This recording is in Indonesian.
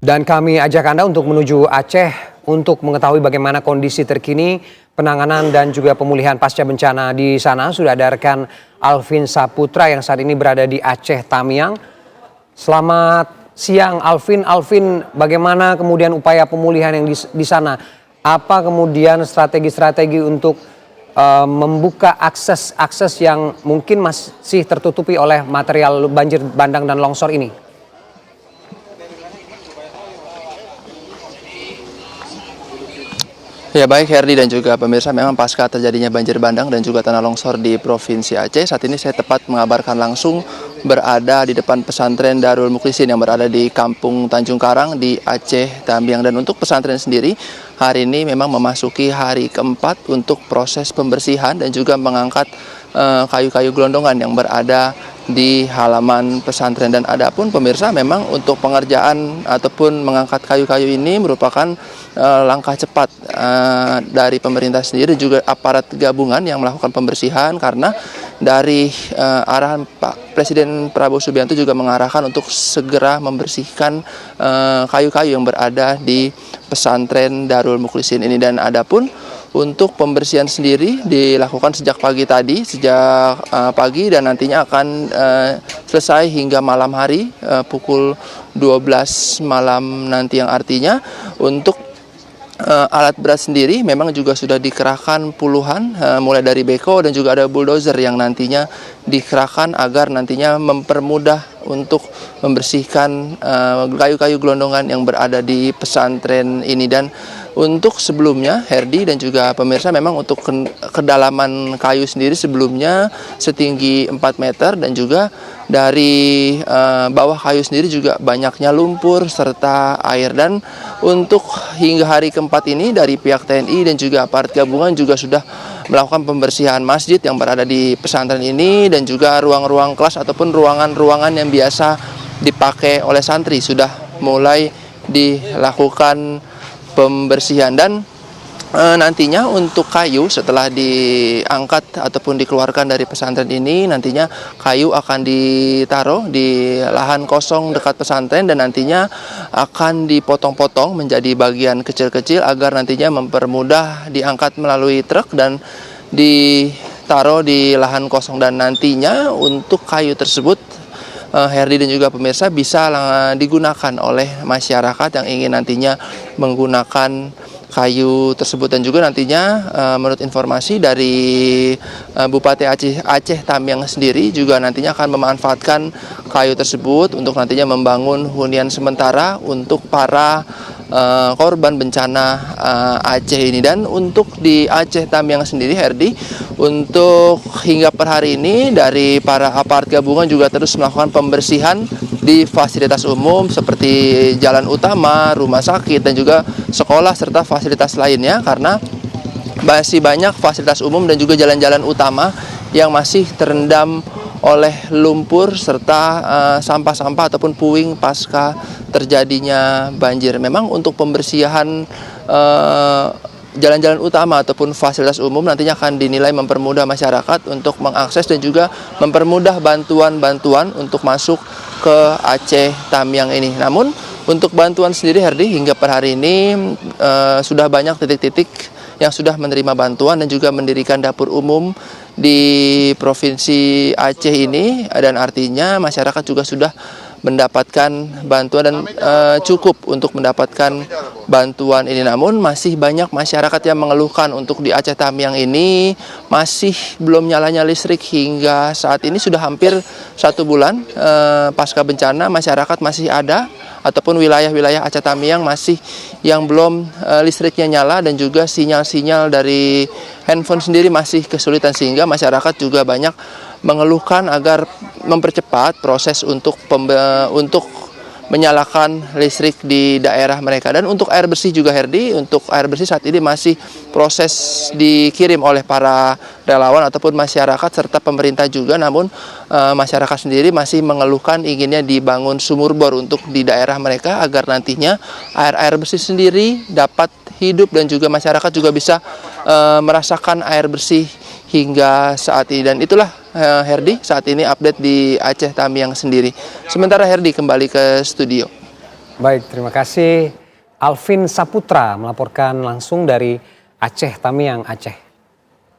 Dan kami ajak Anda untuk menuju Aceh untuk mengetahui bagaimana kondisi terkini penanganan dan juga pemulihan pasca bencana di sana. Sudah ada rekan Alvin Saputra yang saat ini berada di Aceh Tamiang. Selamat siang Alvin. Alvin, bagaimana kemudian upaya pemulihan yang di sana? Apa kemudian strategi-strategi untuk membuka akses yang mungkin masih tertutupi oleh material banjir bandang dan longsor ini? Ya baik Herdi dan juga pemirsa, memang pasca terjadinya banjir bandang dan juga tanah longsor di Provinsi Aceh, saat ini saya tepat mengabarkan langsung berada di depan pesantren Darul Mukhlisin yang berada di Kampung Tanjung Karang di Aceh Tamiang. Dan untuk pesantren sendiri hari ini memang memasuki hari keempat untuk proses pembersihan dan juga mengangkat kayu-kayu gelondongan yang berada di halaman pesantren. Dan adapun pemirsa, memang untuk pengerjaan ataupun mengangkat kayu-kayu ini merupakan langkah cepat dari pemerintah sendiri juga aparat gabungan yang melakukan pembersihan, karena dari arahan Pak Presiden Prabowo Subianto juga mengarahkan untuk segera membersihkan kayu-kayu yang berada di pesantren Darul Mukhlisin ini. Dan adapun untuk pembersihan sendiri dilakukan sejak pagi tadi, dan nantinya akan selesai hingga malam hari pukul 12 malam nanti, yang artinya untuk alat berat sendiri memang juga sudah dikerahkan puluhan, mulai dari beko dan juga ada bulldozer yang nantinya dikerahkan agar nantinya mempermudah untuk membersihkan kayu-kayu gelondongan yang berada di pesantren ini. Dan untuk sebelumnya, Herdi dan juga pemirsa, memang untuk kedalaman kayu sendiri sebelumnya setinggi 4 meter, dan juga dari bawah kayu sendiri juga banyaknya lumpur serta air. Dan untuk hingga hari keempat ini dari pihak TNI dan juga aparat gabungan juga sudah melakukan pembersihan masjid yang berada di pesantren ini, dan juga ruang-ruang kelas ataupun ruangan-ruangan yang biasa dipakai oleh santri sudah mulai dilakukan pembersihan. Dan nantinya untuk kayu setelah diangkat ataupun dikeluarkan dari pesantren ini, nantinya kayu akan ditaruh di lahan kosong dekat pesantren dan nantinya akan dipotong-potong menjadi bagian kecil-kecil agar nantinya mempermudah diangkat melalui truk dan ditaruh di lahan kosong. Dan nantinya untuk kayu tersebut, Herdi dan juga pemirsa, bisa digunakan oleh masyarakat yang ingin nantinya menggunakan kayu tersebut. Dan juga nantinya menurut informasi dari Bupati Aceh Tamiang sendiri juga nantinya akan memanfaatkan kayu tersebut untuk nantinya membangun hunian sementara untuk para korban bencana Aceh ini. Dan untuk di Aceh Tamiang sendiri, Herdi, untuk hingga per hari ini dari para aparat gabungan juga terus melakukan pembersihan di fasilitas umum seperti jalan utama, rumah sakit, dan juga sekolah serta fasilitas lainnya, karena masih banyak fasilitas umum dan juga jalan-jalan utama yang masih terendam oleh lumpur serta sampah-sampah ataupun puing pasca terjadinya banjir. Memang untuk pembersihan jalan-jalan utama ataupun fasilitas umum nantinya akan dinilai mempermudah masyarakat untuk mengakses dan juga mempermudah bantuan-bantuan untuk masuk ke Aceh Tamiang ini. Namun untuk bantuan sendiri, Herdi, hingga per hari ini sudah banyak titik-titik yang sudah menerima bantuan dan juga mendirikan dapur umum di Provinsi Aceh ini, dan artinya masyarakat juga sudah mendapatkan bantuan dan cukup untuk mendapatkan bantuan ini. Namun masih banyak masyarakat yang mengeluhkan untuk di Aceh Tamiang ini masih belum nyalanya listrik hingga saat ini. Sudah hampir 1 bulan pasca bencana, masyarakat masih ada ataupun wilayah-wilayah Aceh Tamiang masih yang belum listriknya nyala, dan juga sinyal-sinyal dari handphone sendiri masih kesulitan, sehingga masyarakat juga banyak mengeluhkan agar mempercepat proses untuk menyalakan listrik di daerah mereka. Dan untuk air bersih juga, Herdi, untuk air bersih saat ini masih proses dikirim oleh para relawan ataupun masyarakat serta pemerintah juga. Namun masyarakat sendiri masih mengeluhkan inginnya dibangun sumur bor untuk di daerah mereka agar nantinya air bersih sendiri dapat hidup dan juga masyarakat juga bisa merasakan air bersih hingga saat ini. Dan itulah Herdi, saat ini update di Aceh Tamiang sendiri. Sementara Herdi kembali ke studio. Baik, terima kasih. Alvin Saputra melaporkan langsung dari Aceh, Tamiang, Aceh.